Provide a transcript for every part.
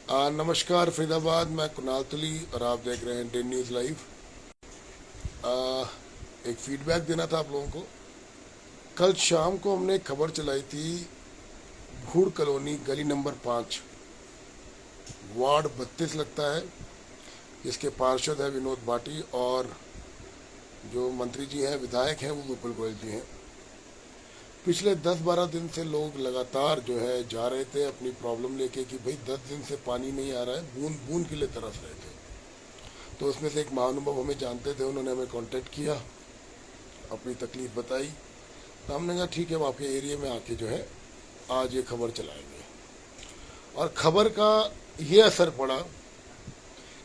नमस्कार फरीदाबाद, मैं कुणाल तुली और आप देख रहे हैं इंडियन न्यूज़ लाइव। आ, एक फीडबैक देना था आप लोगों को। कल शाम को हमने खबर चलाई थी, भूड़ कॉलोनी गली नंबर 5 वार्ड 32 लगता है, जिसके पार्षद है विनोद भाटी और जो मंत्री जी हैं, विधायक हैं, वो विपुल गोयल जी हैं। पिछले 10-12 दिन से लोग लगातार जो है जा रहे थे अपनी प्रॉब्लम लेके कि भाई 10 दिन से पानी नहीं आ रहा है, बूंद बूंद के लिए तरस रहे थे। तो उसमें से एक महानुभाव हमें जानते थे, उन्होंने हमें कांटेक्ट किया, अपनी तकलीफ बताई। तो हमने कहा ठीक है, हम आपके एरिया में आके जो है आज ये खबर चलाएंगे। और खबर का ये असर पड़ा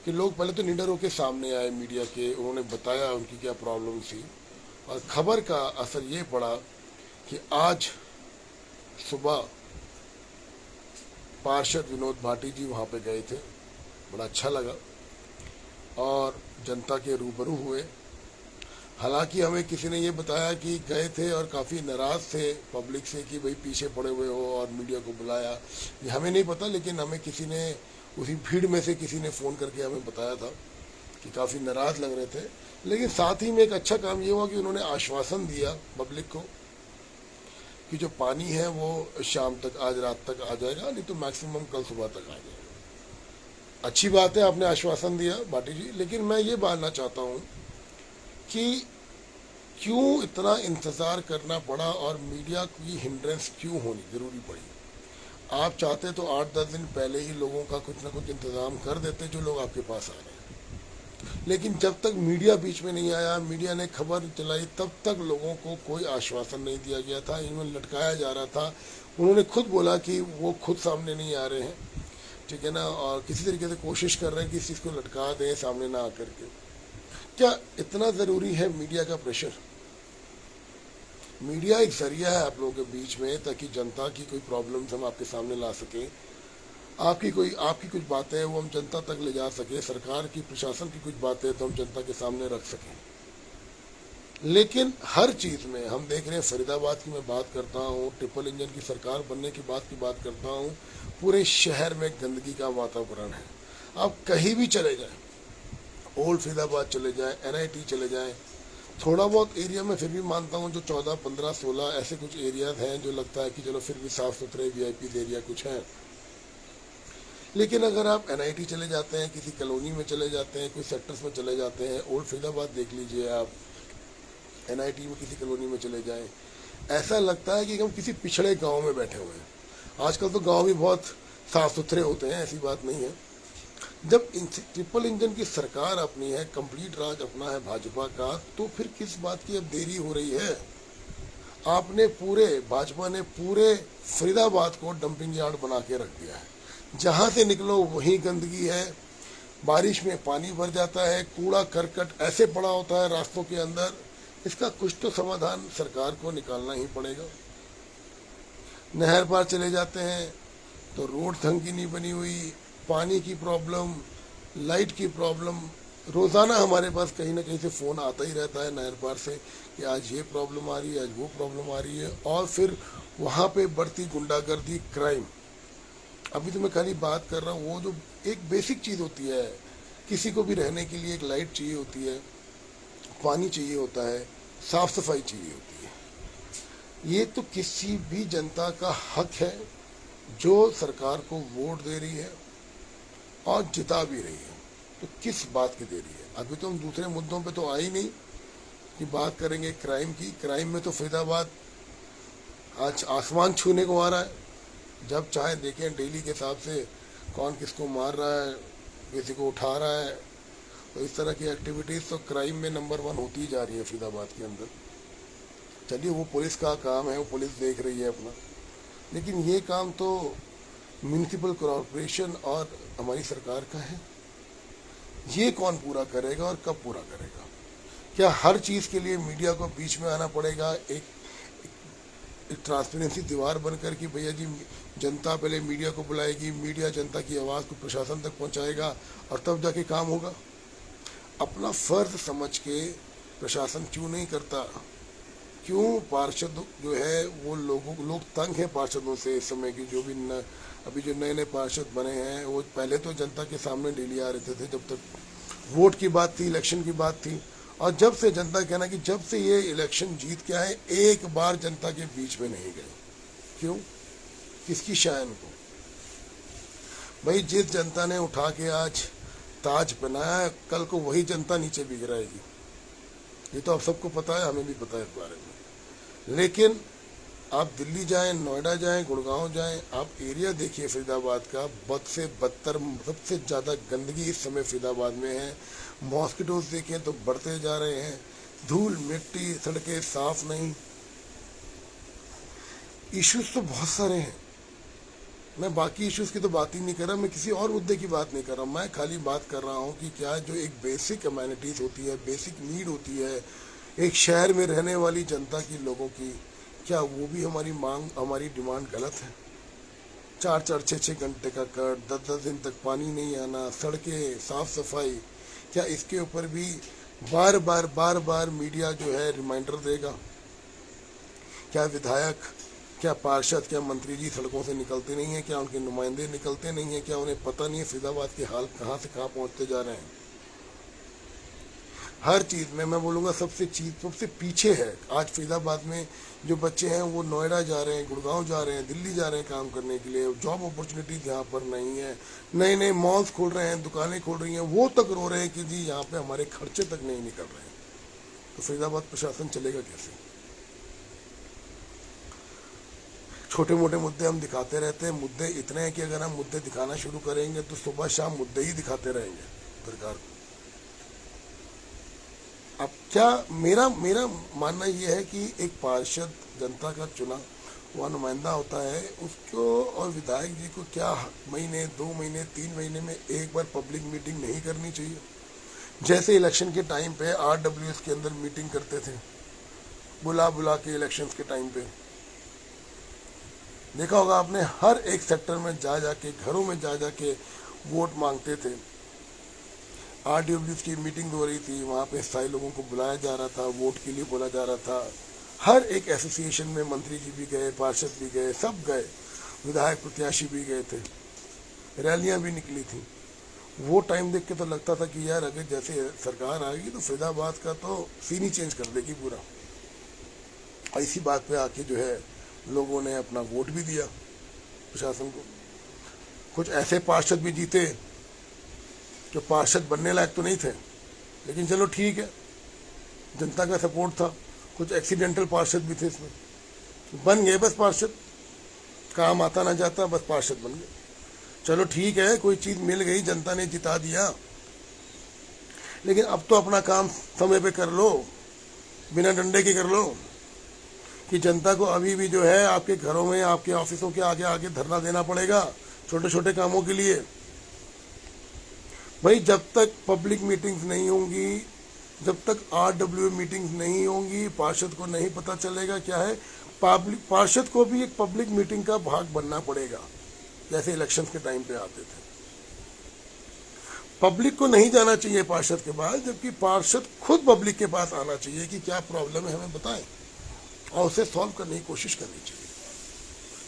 कि लोग पहले तो निडर होकर सामने आए मीडिया के, उन्होंने बताया उनकी क्या प्रॉब्लम थी। और खबर का असर ये पड़ा कि आज सुबह पार्षद विनोद भाटी जी वहाँ पे गए थे, बड़ा अच्छा लगा और जनता के रूबरू हुए। हालांकि हमें किसी ने ये बताया कि गए थे और काफ़ी नाराज़ थे पब्लिक से कि भाई पीछे पड़े हुए हो और मीडिया को बुलाया। ये हमें नहीं पता, लेकिन हमें किसी ने उसी भीड़ में से किसी ने फ़ोन करके हमें बताया था कि काफ़ी नाराज़ लग रहे थे। लेकिन साथ ही में एक अच्छा काम ये हुआ कि उन्होंने आश्वासन दिया पब्लिक को कि जो पानी है वो शाम तक, आज रात तक आ जाएगा, नहीं तो मैक्सिमम कल सुबह तक आ जाएगा। अच्छी बात है, आपने आश्वासन दिया भाटी जी, लेकिन मैं ये जानना चाहता हूँ कि क्यों इतना इंतज़ार करना पड़ा और मीडिया की हिंड्रेंस क्यों होनी ज़रूरी पड़ी। आप चाहते तो 8-10 दिन पहले ही लोगों का कुछ ना कुछ इंतज़ाम कर देते, जो लोग आपके पास आ रहे हैं। लेकिन जब तक मीडिया बीच में नहीं आया, मीडिया ने खबर चलाई, तब तक लोगों को कोई आश्वासन नहीं दिया गया था, इन्हें लटकाया जा रहा था। उन्होंने खुद बोला कि वो खुद सामने नहीं आ रहे हैं, ठीक है ना, और किसी तरीके से कोशिश कर रहे हैं कि इस चीज़ को लटका दें सामने ना आकर के। क्या इतना ज़रूरी है मीडिया का प्रेशर? मीडिया एक जरिया है आप लोगों के बीच में, ताकि जनता की कोई प्रॉब्लम्स हम आपके सामने ला सकें, आपकी कुछ बातें हैं वो हम जनता तक ले जा सके, सरकार की, प्रशासन की कुछ बातें तो हम जनता के सामने रख सकें। लेकिन हर चीज़ में हम देख रहे हैं, फरीदाबाद की मैं बात करता हूँ, ट्रिपल इंजन की सरकार बनने की बात करता हूँ, पूरे शहर में गंदगी का वातावरण है। आप कहीं भी चले जाएं, ओल्ड फरीदाबाद चले जाएं, NIT चले जाएं, थोड़ा बहुत एरिया में फिर भी मानता हूँ, जो 14, 15, 16 ऐसे कुछ एरियाज हैं जो लगता है कि चलो फिर भी साफ़ सुथरे VIP एरिया कुछ हैं। लेकिन अगर आप NIT चले जाते हैं, किसी कॉलोनी में चले जाते हैं, कोई सेक्टर्स में चले जाते हैं, ओल्ड फरीदाबाद देख लीजिए आप, NIT में किसी कॉलोनी में चले जाएं, ऐसा लगता है कि हम किसी पिछड़े गांव में बैठे हुए हैं। आजकल तो गांव भी बहुत साफ़ सुथरे होते हैं, ऐसी बात नहीं है। जब ट्रिपल इंजन की सरकार अपनी है, कंप्लीट राज अपना है भाजपा का, तो फिर किस बात की अब देरी हो रही है? भाजपा ने पूरे फरीदाबाद को डंपिंग यार्ड बना के रख दिया है। जहाँ से निकलो वहीं गंदगी है, बारिश में पानी भर जाता है, कूड़ा करकट ऐसे पड़ा होता है रास्तों के अंदर। इसका कुछ तो समाधान सरकार को निकालना ही पड़ेगा। नहर पार चले जाते हैं तो रोड ढंग की नहीं बनी हुई, पानी की प्रॉब्लम, लाइट की प्रॉब्लम, रोज़ाना हमारे पास कहीं ना कहीं से फ़ोन आता ही रहता है नहर पार से कि आज ये प्रॉब्लम आ रही है, आज वो प्रॉब्लम आ रही है। और फिर वहाँ पे बढ़ती गुंडागर्दी, क्राइम। अभी तो मैं खाली बात कर रहा हूँ, वो जो एक बेसिक चीज़ होती है, किसी को भी रहने के लिए एक लाइट चाहिए होती है, पानी चाहिए होता है, साफ़ सफाई चाहिए होती है। ये तो किसी भी जनता का हक है जो सरकार को वोट दे रही है और जिता भी रही है। तो किस बात की दे रही है? अभी तो हम दूसरे मुद्दों पे तो आ ही नहीं कि बात करेंगे क्राइम की। क्राइम में तो फरीदाबाद आज आसमान छूने को आ रहा है। जब चाहे देखें डेली के हिसाब से कौन किसको मार रहा है, किसी को उठा रहा है। तो इस तरह की एक्टिविटीज़ तो क्राइम में नंबर 1 होती ही जा रही है फरीदाबाद के अंदर। चलिए, वो पुलिस का काम है, वो पुलिस देख रही है अपना, लेकिन ये काम तो म्यूनिसिपल कॉरपोरेशन और हमारी सरकार का है। ये कौन पूरा करेगा और कब पूरा करेगा? क्या हर चीज़ के लिए मीडिया को बीच में आना पड़ेगा, एक ट्रांसपेरेंसी दीवार बनकर कि भैया जी जनता पहले मीडिया को बुलाएगी, मीडिया जनता की आवाज़ को प्रशासन तक पहुंचाएगा और तब जाके काम होगा? अपना फ़र्ज समझ के प्रशासन क्यों नहीं करता? क्यों पार्षद जो है वो लोग तंग हैं पार्षदों से इस समय की, जो भी अभी जो नए नए पार्षद बने हैं वो पहले तो जनता के सामने डेली आ रहते थे, जब तक वोट की बात थी, इलेक्शन की बात थी। और जब से जनता कहना कि जब से ये इलेक्शन जीत के आए एक बार जनता के बीच में नहीं गए। क्यों? किसकी शान को? भाई जिस जनता ने उठा के आज ताज पहनाया, कल को वही जनता नीचे भी गिराएगी। ये तो आप सबको पता है, हमें भी पता है इस बारे में। लेकिन आप दिल्ली जाएं, नोएडा जाएं, गुड़गांव जाएं, आप एरिया देखिए फरीदाबाद का, बद से बदतर, सबसे ज़्यादा गंदगी इस समय फरीदाबाद में है। मॉस्किटोज देखें तो बढ़ते जा रहे हैं, धूल मिट्टी, सड़कें साफ नहीं। इश्यूज तो बहुत सारे हैं, मैं बाकी इश्यूज की तो बात ही नहीं कर रहा, मैं किसी और मुद्दे की बात नहीं कर रहा। मैं खाली बात कर रहा हूँ कि क्या जो एक बेसिक अमेनिटीज़ होती है, बेसिक नीड होती है एक शहर में रहने वाली जनता की, लोगों की, क्या वो भी हमारी मांग, हमारी डिमांड गलत है? 4-4, 6-6 घंटे का कट, 10-10 दिन तक पानी नहीं आना, सड़कें, साफ सफाई, क्या इसके ऊपर भी बार बार मीडिया जो है रिमाइंडर देगा? क्या विधायक, क्या पार्षद, क्या मंत्री जी सड़कों से निकलते नहीं हैं? क्या उनके नुमाइंदे निकलते नहीं हैं? क्या उन्हें पता नहीं है फरीदाबाद के हाल कहाँ से कहाँ पहुँचते जा रहे हैं? हर चीज़ में मैं बोलूँगा सबसे पीछे है आज फरीदाबाद में। जो बच्चे हैं वो नोएडा जा रहे हैं, गुड़गांव जा रहे हैं, दिल्ली जा रहे हैं काम करने के लिए, जॉब अपॉर्चुनिटीज यहाँ पर नहीं है, नए नए मॉल्स खोल रहे हैं, दुकानें खोल रही हैं, वो तक रो रहे हैं कि जी यहाँ पे हमारे खर्चे तक नहीं निकल रहे हैं। तो फरीदाबाद प्रशासन चलेगा कैसे? छोटे मोटे मुद्दे हम दिखाते रहते हैं। मुद्दे इतने हैं कि अगर हम मुद्दे दिखाना शुरू करेंगे तो सुबह शाम मुद्दे ही दिखाते रहेंगे सरकार को। अब क्या मेरा मानना यह है कि एक पार्षद जनता का चुना हुआ नुमाइंदा होता है, उसको और विधायक जी को क्या महीने, 2 महीने, 3 महीने में एक बार पब्लिक मीटिंग नहीं करनी चाहिए? जैसे इलेक्शन के टाइम पे RWS के अंदर मीटिंग करते थे, बुला के इलेक्शंस के टाइम पे देखा होगा आपने, हर एक सेक्टर में जा के, घरों में जा के वोट मांगते थे। RWS की मीटिंग हो रही थी, वहाँ पे स्थायी लोगों को बुलाया जा रहा था, वोट के लिए बोला जा रहा था। हर एक एसोसिएशन में मंत्री जी भी गए, पार्षद भी गए, सब गए, विधायक प्रत्याशी भी गए थे, रैलियाँ भी निकली थी। वो टाइम देख के तो लगता था कि यार अगर जैसे सरकार आएगी तो फरीदाबाद का तो सीन ही चेंज कर देगी पूरा। और इसी बात पे आके जो है लोगों ने अपना वोट भी दिया प्रशासन को। कुछ ऐसे पार्षद भी जीते जो पार्षद बनने लायक तो नहीं थे, लेकिन चलो ठीक है, जनता का सपोर्ट था। कुछ एक्सीडेंटल पार्षद भी थे इसमें, बन गए बस पार्षद, काम आता ना जाता, बस पार्षद बन गए। चलो ठीक है, कोई चीज़ मिल गई, जनता ने जिता दिया, लेकिन अब तो अपना काम समय पे कर लो, बिना डंडे के कर लो। कि जनता को अभी भी जो है आपके घरों में, आपके ऑफिसों के आगे आगे धरना देना पड़ेगा छोटे छोटे कामों के लिए। भाई जब तक पब्लिक मीटिंग्स नहीं होंगी, जब तक RWA मीटिंग्स नहीं होंगी, पार्षद को नहीं पता चलेगा क्या है। पार्षद को भी एक पब्लिक मीटिंग का भाग बनना पड़ेगा, जैसे इलेक्शंस के टाइम पे आते थे। पब्लिक को नहीं जाना चाहिए पार्षद के पास, जबकि पार्षद खुद पब्लिक के पास आना चाहिए कि क्या प्रॉब्लम है हमें बताएं, और उसे सॉल्व करने की कोशिश करनी चाहिए।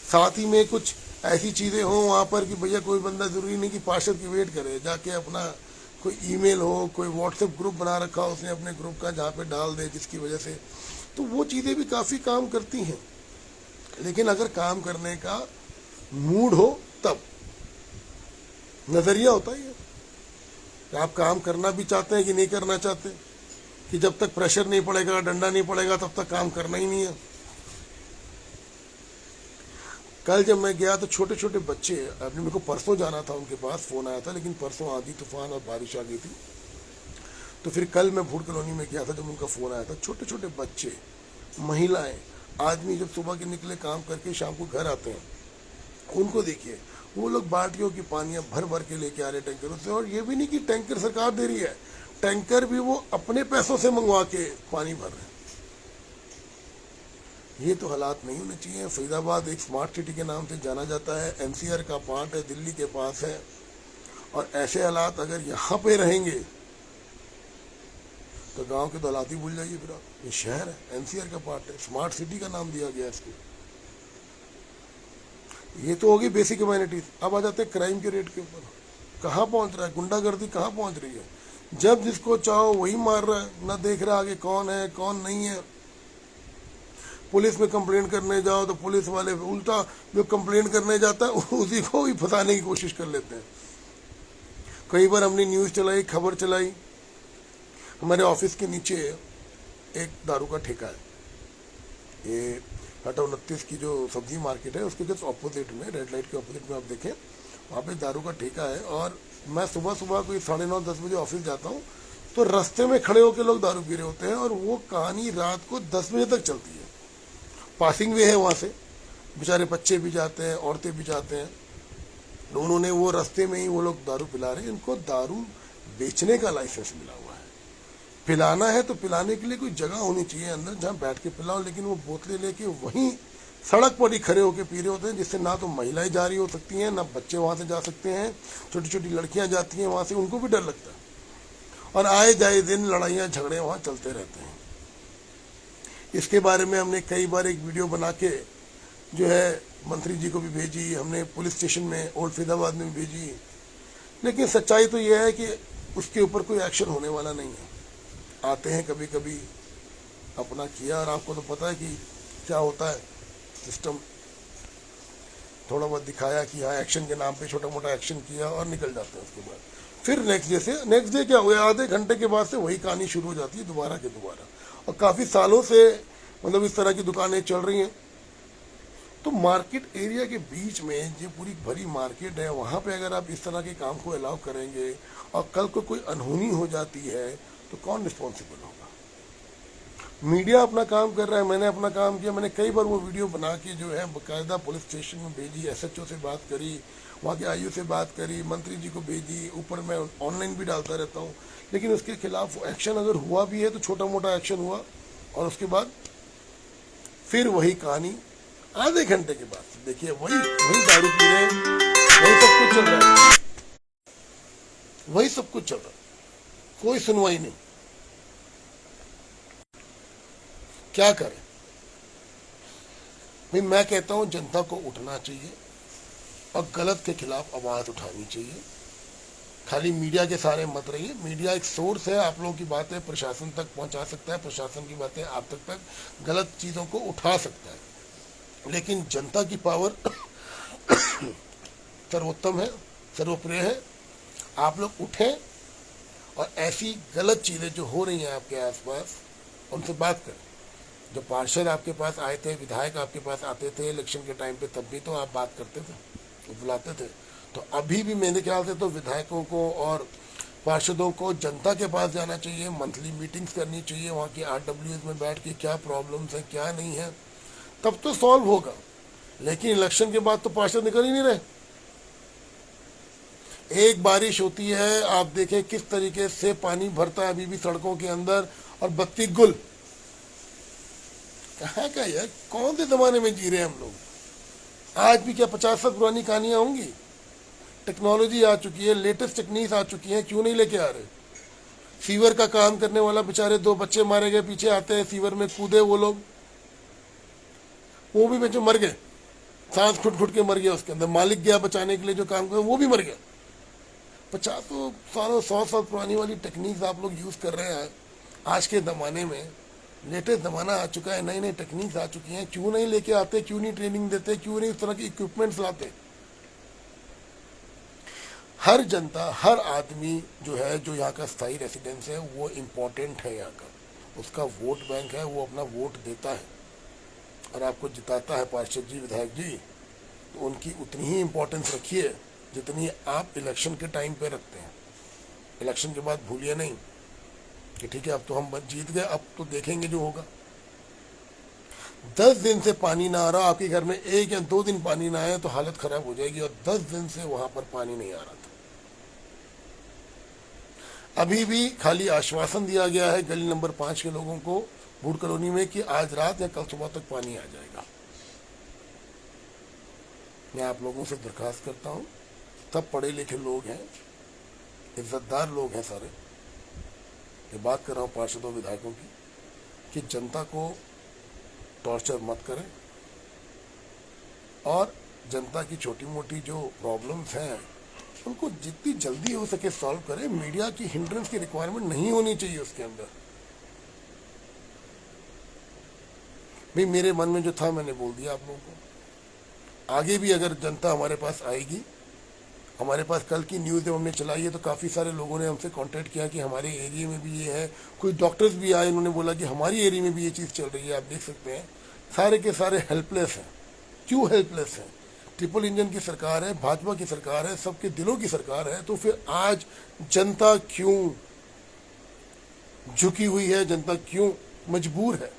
साथ ही में कुछ ऐसी चीज़ें हों वहाँ पर कि भैया कोई बंदा ज़रूरी नहीं कि पार्षद की वेट करे, जाके अपना कोई ईमेल हो, कोई व्हाट्सएप ग्रुप बना रखा हो उसने अपने ग्रुप का, जहाँ पे डाल दे, जिसकी वजह से तो वो चीज़ें भी काफ़ी काम करती हैं। लेकिन अगर काम करने का मूड हो तब, नज़रिया होता ही है कि आप काम करना भी चाहते हैं कि नहीं करना चाहते, कि जब तक प्रेशर नहीं पड़ेगा, डंडा नहीं पड़ेगा, तब तक काम करना ही नहीं है। कल जब मैं गया तो छोटे छोटे बच्चे, अभी मेरे को परसों जाना था उनके पास, फ़ोन आया था, लेकिन परसों आंधी तूफान और बारिश आ गई थी, तो फिर कल मैं भूड़ कॉलोनी में गया था जब उनका फ़ोन आया था। छोटे छोटे बच्चे, महिलाएं, आदमी जब सुबह के निकले काम करके शाम को घर आते हैं, उनको देखिए, वो लोग बाल्टियों की पानियाँ भर भर के लेके आ रहे टैंकरों से। और ये भी नहीं कि टैंकर सरकार दे रही है, टैंकर भी वो अपने पैसों से मंगवा के पानी भर रहे हैं। ये तो हालात नहीं होने चाहिए। फरीदाबाद एक स्मार्ट सिटी के नाम से जाना जाता है, NCR का पार्ट है, दिल्ली के पास है, और ऐसे हालात अगर यहाँ पे रहेंगे तो गांव के तो हालात ही भूल जाइए। फिर आप, ये शहर है, NCR का पार्ट है, स्मार्ट सिटी का नाम दिया गया इसको। ये तो होगी बेसिक ह्यूमैनिटीज। अब आ जाते हैं क्राइम के रेट के ऊपर। कहाँ पहुंच रहा है गुंडागर्दी, कहाँ पहुंच रही है? जब जिसको चाहो वही मार रहा है, ना देख रहा आगे कौन है कौन नहीं है। पुलिस में कंप्लेंट करने जाओ तो पुलिस वाले उल्टा, जो कंप्लेंट करने जाता है उसी को ही फंसाने की कोशिश कर लेते हैं। कई बार हमने न्यूज़ चलाई, खबर चलाई, हमारे ऑफिस के नीचे एक दारू का ठेका है। ये टाटा 29 की जो सब्जी मार्केट है उसके जस्ट ऑपोजिट में, रेड लाइट के ऑपोजिट में आप देखें, वहाँ पे दारू का ठेका है। और मैं सुबह सुबह कोई 9:30-10 बजे ऑफिस जाता हूँ तो रास्ते में खड़े होकर लोग दारू पी रहे होते हैं, और वो कहानी रात को 10 बजे तक चलती है। पासिंग वे है वहाँ से, बेचारे बच्चे भी जाते हैं, औरतें भी जाते हैं, तो उन्होंने वो रास्ते में ही वो लोग दारू पिला रहे हैं। इनको दारू बेचने का लाइसेंस मिला हुआ है। पिलाना है तो पिलाने के लिए कोई जगह होनी चाहिए अंदर जहाँ बैठ के पिलाओ, लेकिन वो बोतलें लेके वहीं सड़क पर ही खड़े होकर पी रहे होते हैं, जिससे ना तो महिलाएं जा रही हो सकती हैं, ना बच्चे वहाँ से जा सकते हैं, छोटी छोटी लड़कियाँ जाती हैं वहाँ से, उनको भी डर लगता है। और आए जाए दिन लड़ाइयाँ झगड़े वहाँ चलते रहते हैं। इसके बारे में हमने कई बार एक वीडियो बना के जो है मंत्री जी को भी भेजी, हमने पुलिस स्टेशन में ओल्ड फरीदाबाद में भी भेजी, लेकिन सच्चाई तो यह है कि उसके ऊपर कोई एक्शन होने वाला नहीं है। आते हैं कभी कभी, अपना किया, और आपको तो पता है कि क्या होता है सिस्टम, थोड़ा बहुत दिखाया कि हाँ एक्शन के नाम पे छोटा मोटा एक्शन किया और निकल जाते हैं। उसके बाद फिर नेक्स्ट डे क्या हुआ, आधे घंटे के बाद से वही कहानी शुरू हो जाती है दोबारा के दोबारा। और काफ़ी सालों से मतलब इस तरह की दुकानें चल रही हैं। तो मार्केट एरिया के बीच में जो पूरी भरी मार्केट है, वहाँ पे अगर आप इस तरह के काम को अलाउ करेंगे और कल को कोई अनहोनी हो जाती है तो कौन रिस्पॉन्सिबल होगा? मीडिया अपना काम कर रहा है, मैंने अपना काम किया। मैंने कई बार वो वीडियो बना के जो है बाकायदा पुलिस स्टेशन में भेजी, SHO से बात करी, वहाँ के IU से बात करी, मंत्री जी को भेजी, ऊपर मैं ऑनलाइन भी डालता रहता हूँ। लेकिन उसके खिलाफ एक्शन अगर हुआ भी है तो छोटा मोटा एक्शन हुआ, और उसके बाद फिर वही कहानी। आधे घंटे के बाद देखिए वही दारू पी रहे हैं, वही सब कुछ चल रहा है, वही सब कुछ चल रहा है, कोई सुनवाई नहीं। क्या करें भाई? मैं कहता हूं जनता को उठना चाहिए और गलत के खिलाफ आवाज उठानी चाहिए। खाली मीडिया के सारे मत रहिए। मीडिया एक सोर्स है, आप लोगों की बातें प्रशासन तक पहुंचा सकता है, प्रशासन की बातें आप तक गलत चीजों को उठा सकता है, लेकिन जनता की पावर सर्वोत्तम है, सर्वप्रिय है। आप लोग उठें और ऐसी गलत चीजें जो हो रही हैं आपके आसपास उनसे बात करें। जो पार्षद आपके पास आए थे, विधायक आपके पास आते थे इलेक्शन के टाइम पे, तब भी तो आप बात करते थे, तो बुलाते थे। तो अभी भी मेरे ख्याल से तो विधायकों को और पार्षदों को जनता के पास जाना चाहिए, मंथली मीटिंग्स करनी चाहिए, वहाँ की RWS में बैठ के क्या प्रॉब्लम्स हैं क्या नहीं है, तब तो सॉल्व होगा। लेकिन इलेक्शन के बाद तो पार्षद निकल ही नहीं रहे। एक बारिश होती है, आप देखें किस तरीके से पानी भरता है अभी भी सड़कों के अंदर, और बत्ती गुल। कहाँ का यार, कौन से जमाने में जी रहे हैं हम लोग? आज भी क्या 50 साल पुरानी कहानियां होंगी? टेक्नोलॉजी आ चुकी है, लेटेस्ट टेक्निक आ चुकी है, क्यों नहीं लेके आ रहे? सीवर का काम करने वाला बेचारे 2 बच्चे मारे गए, पीछे आते हैं सीवर में कूदे वो लोग, वो भी बच्चे मर गए, सांस खुट खुट के मर गया उसके अंदर। मालिक गया बचाने के लिए जो काम कर, वो भी मर गया। 50 सालों 100 साल पुरानी वाली टेक्निक आप लोग यूज कर रहे हैं। आज के ज़माने में लेटेस्ट ज़माना आ चुका है, नई नई टेक्निक्स आ चुकी हैं, क्यों नहीं लेके आते? क्यों नहीं ट्रेनिंग देते? क्यों नहीं इस तरह के इक्विपमेंट्स लाते? हर जनता, हर आदमी जो है, जो यहाँ का स्थायी रेसिडेंस है, वो इम्पोर्टेंट है यहाँ का, उसका वोट बैंक है, वो अपना वोट देता है और आपको जिताता है पार्षद जी, विधायक जी। तो उनकी उतनी ही इम्पोर्टेंस रखिए जितनी आप इलेक्शन के टाइम पे रखते हैं। इलेक्शन के बाद भूलिए नहीं कि ठीक है अब तो हम जीत गए, अब तो देखेंगे जो होगा। 10 दिन से पानी ना आ रहा, आपके घर में 1 या 2 दिन पानी ना आया तो हालत खराब हो जाएगी, और 10 दिन से वहां पर पानी नहीं आ रहा था। अभी भी खाली आश्वासन दिया गया है गली नंबर 5 के लोगों को, बूढ़ कॉलोनी में, कि आज रात या कल सुबह तक पानी आ जाएगा। मैं आप लोगों से दरखास्त करता हूं, सब पढ़े लिखे लोग हैं, इज्जतदार लोग हैं सारे, ये बात कर रहा हूं पार्षदों विधायकों की, कि जनता को टॉर्चर मत करें और जनता की छोटी मोटी जो प्रॉब्लम्स हैं उनको जितनी जल्दी हो सके सॉल्व करें। मीडिया की हिंड्रेंस की रिक्वायरमेंट नहीं होनी चाहिए उसके अंदर। भाई मेरे मन में जो था मैंने बोल दिया आप लोगों को। आगे भी अगर जनता हमारे पास आएगी, हमारे पास कल की न्यूज़ जब हमने चलाई है तो काफ़ी सारे लोगों ने हमसे कांटेक्ट किया कि हमारे एरिया में भी ये है। कोई डॉक्टर्स भी आए, उन्होंने बोला कि हमारी एरिया में भी ये चीज़ चल रही है। आप देख सकते हैं सारे के सारे हेल्पलेस हैं। क्यों हेल्पलेस हैं? ट्रिपल इंजन की सरकार है, भाजपा की सरकार है, सबके दिलों की सरकार है, तो फिर आज जनता क्यों झुकी हुई है? जनता क्यों मजबूर है?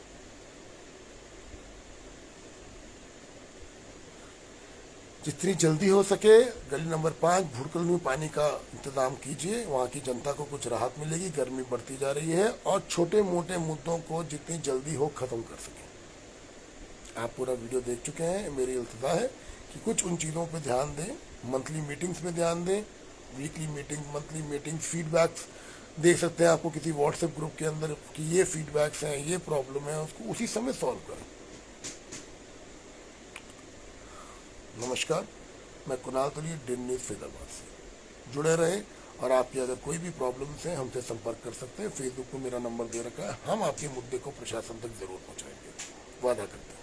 जितनी जल्दी हो सके गली नंबर 5 भुड़कल में पानी का इंतजाम कीजिए। वहाँ की जनता को कुछ राहत मिलेगी। गर्मी बढ़ती जा रही है और छोटे मोटे मुद्दों को जितनी जल्दी हो खत्म कर सकें। आप पूरा वीडियो देख चुके हैं। मेरी इल्तिजा है कि कुछ उन चीज़ों पे ध्यान दें, मंथली मीटिंग्स में ध्यान दें, weekly meeting, monthly meeting, feedbacks देख सकते हैं आपको किसी व्हाट्सएप ग्रुप के अंदर कि ये फीडबैक्स हैं, ये प्रॉब्लम है, उसको उसी समय सॉल्व करें। नमस्कार, मैं कुणाल तली, दिन न्यूज़ फैजाबाद से। जुड़े रहे और आपकी अगर कोई भी प्रॉब्लम्स हैं हमसे संपर्क कर सकते हैं। फेसबुक पर मेरा नंबर दे रखा है। हम आपके मुद्दे को प्रशासन तक जरूर पहुंचाएंगे, वादा करते हैं।